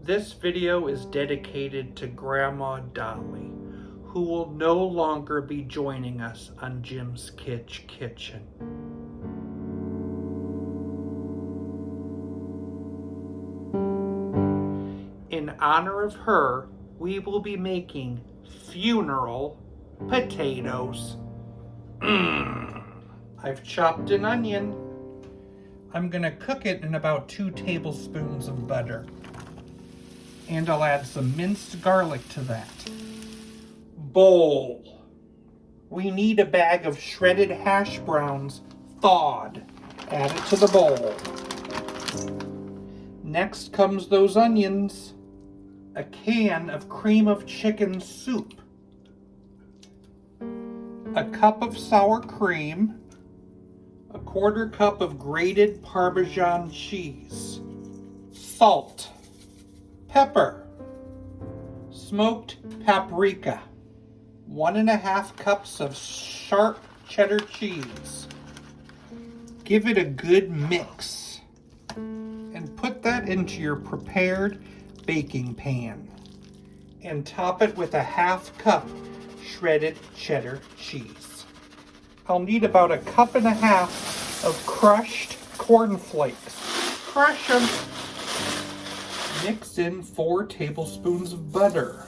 This video is dedicated to Grandma Dolly, who will no longer be joining us on Jim's Kitchen. In honor of her, we will be making funeral potatoes. I've chopped an onion. I'm gonna cook it in about 2 tablespoons of butter. And I'll add some minced garlic to that. Bowl. We need a bag of shredded hash browns, thawed. Add it to the bowl. Next comes those onions. A can of cream of chicken soup. A cup of sour cream. A 1/4 cup of grated Parmesan cheese. Salt. Pepper. Smoked paprika. 1½ cups of sharp cheddar cheese. Give it a good mix and put that into your prepared baking pan and top it with a 1/2 cup shredded cheddar cheese. I'll need about 1.5 cups of crushed cornflakes. Crush them. Mix in 4 tablespoons of butter.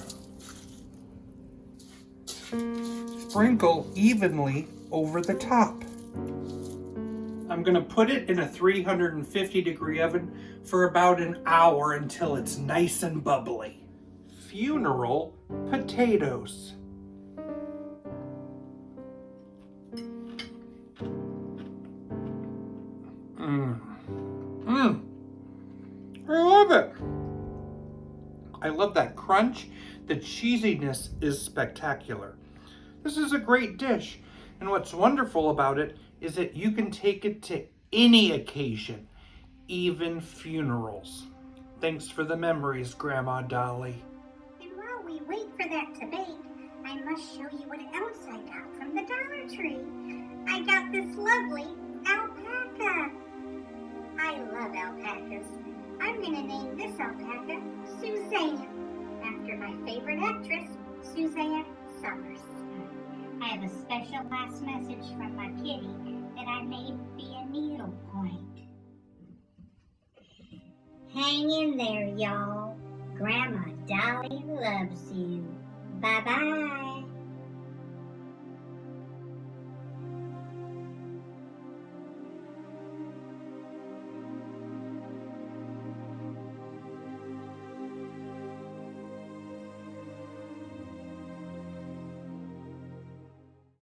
Sprinkle evenly over the top. I'm going to put it in a 350-degree oven for about an hour until it's nice and bubbly. Funeral potatoes. I love it. I love that crunch. The cheesiness is spectacular. This is a great dish, and what's wonderful about it is that you can take it to any occasion, even funerals. Thanks for the memories, Grandma Dolly. And while we wait for that to bake, I must show you what else I got from the Dollar Tree. I got this lovely alpaca. I love alpacas. I'm going to name this alpaca Suzanne, after my favorite actress, Suzanne Summers. I have a special last message from my kitty that I made via needlepoint. Hang in there, y'all. Grandma Dolly loves you. Bye-bye.